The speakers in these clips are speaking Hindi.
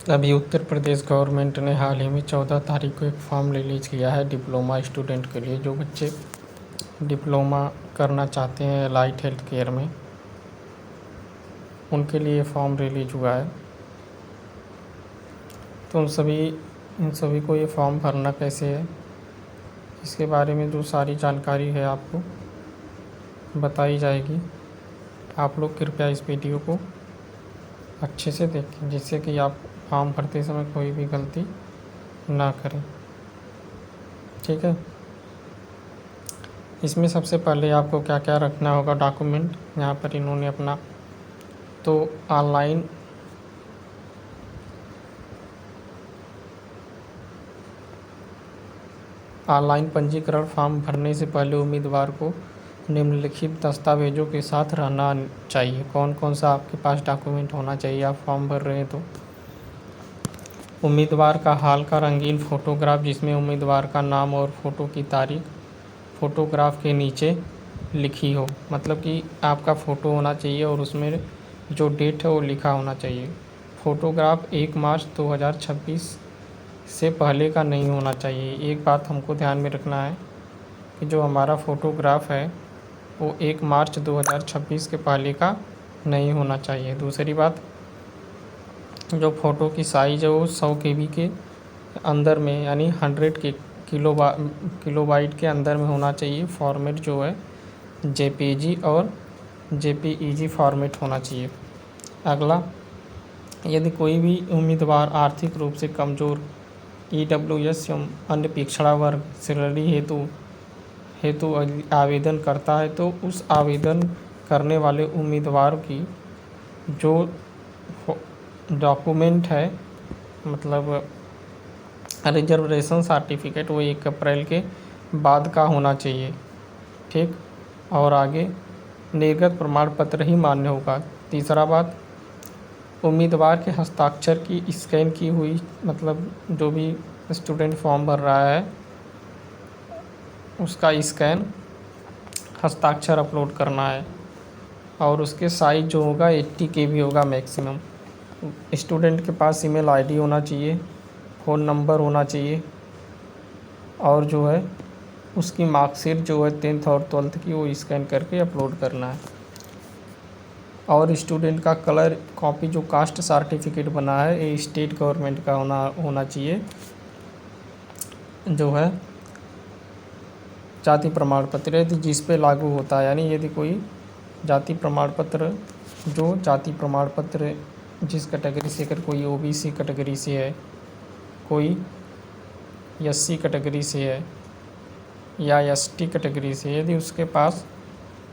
अभी उत्तर प्रदेश गवर्नमेंट ने हाल ही में 14 तारीख को एक फॉर्म रिलीज़ किया है डिप्लोमा स्टूडेंट के लिए। जो बच्चे डिप्लोमा करना चाहते हैं लाइट हेल्थ केयर में, उनके लिए फॉर्म रिलीज हुआ है। तो उन सभी को ये फॉर्म भरना कैसे है, इसके बारे में जो सारी जानकारी है आपको बताई जाएगी। आप लोग कृपया इस वीडियो को अच्छे से देखें, जिससे कि आप फॉर्म भरते समय कोई भी गलती ना करें। ठीक है। इसमें सबसे पहले आपको क्या क्या रखना होगा डॉक्यूमेंट, यहाँ पर इन्होंने अपना तो ऑनलाइन पंजीकरण फॉर्म भरने से पहले उम्मीदवार को निम्नलिखित दस्तावेजों के साथ रहना चाहिए। कौन कौन सा आपके पास डॉक्यूमेंट होना चाहिए आप फॉर्म भर रहे हैं तो उम्मीदवार का हाल का रंगीन फ़ोटोग्राफ, जिसमें उम्मीदवार का नाम और फ़ोटो की तारीख फ़ोटोग्राफ के नीचे लिखी हो। मतलब कि आपका फ़ोटो होना चाहिए और उसमें जो डेट है वो लिखा होना चाहिए। फ़ोटोग्राफ 1 मार्च 2026 से पहले का नहीं होना चाहिए। एक बात हमको ध्यान में रखना है कि जो हमारा फ़ोटोग्राफ है वो 1 मार्च 2026 के पहले का नहीं होना चाहिए। दूसरी बात, जो फ़ोटो की साइज़ है वो 100 KB के अंदर में, यानी 100 के किलोबाइट के अंदर में होना चाहिए। फॉर्मेट जो है JPG और JPEG फॉर्मेट होना चाहिए। अगला, यदि कोई भी उम्मीदवार आर्थिक रूप से कमज़ोर, EWS एवं अन्य पिछड़ा वर्ग श्रेणी हेतु आवेदन करता है, तो उस आवेदन करने वाले उम्मीदवार की जो डॉक्यूमेंट है, मतलब रिजर्वेशन सर्टिफिकेट, वो 1 अप्रैल के बाद का होना चाहिए। ठीक। और आगे निर्गत प्रमाण पत्र ही मान्य होगा। तीसरा बात, उम्मीदवार के हस्ताक्षर की स्कैन की हुई, मतलब जो भी स्टूडेंट फॉर्म भर रहा है उसका स्कैन हस्ताक्षर अपलोड करना है और उसके साइज़ जो होगा 80 KB होगा मैक्सिमम। स्टूडेंट के पास ईमेल ID होना चाहिए, फ़ोन नंबर होना चाहिए और जो है उसकी मार्कशीट जो है 10th और 12th की, वो स्कैन करके अपलोड करना है। और स्टूडेंट का कलर कॉपी जो कास्ट सर्टिफिकेट बना है, ये स्टेट गवर्नमेंट का होना चाहिए। जो है जाति प्रमाण पत्र यदि जिस पे लागू होता है, यानी यदि कोई जाति प्रमाण पत्र, जो जाति प्रमाण पत्र जिस कैटेगरी से, अगर कोई OBC कैटेगरी से है, कोई SC कैटेगरी से है या ST कैटेगरी से, यदि उसके पास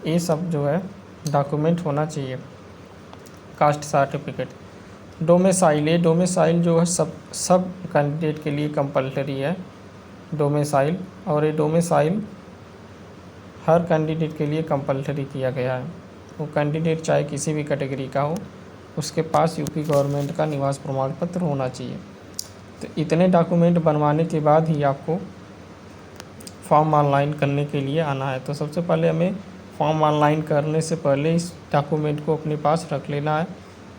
ये सब जो है डॉक्यूमेंट होना चाहिए। कास्ट सर्टिफिकेट, डोमिसाइल जो है सब कैंडिडेट के लिए कंपलसरी है डोमिसाइल, और ये डोमिसाइल हर कैंडिडेट के लिए कंपलसरी किया गया है। वो कैंडिडेट चाहे किसी भी कैटेगरी का हो, उसके पास यूपी गवर्नमेंट का निवास प्रमाण पत्र होना चाहिए। तो इतने डॉक्यूमेंट बनवाने के बाद ही आपको फॉर्म ऑनलाइन करने के लिए आना है। तो सबसे पहले हमें फॉर्म ऑनलाइन करने से पहले इस डॉक्यूमेंट को अपने पास रख लेना है।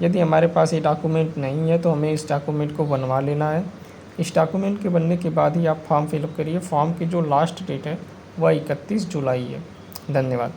यदि हमारे पास ये डॉक्यूमेंट नहीं है तो हमें इस डॉक्यूमेंट को बनवा लेना है। इस डॉक्यूमेंट के बनने के बाद ही आप फॉर्म फिलअप करिए। फॉर्म की जो लास्ट डेट है वह 31 जुलाई है। धन्यवाद।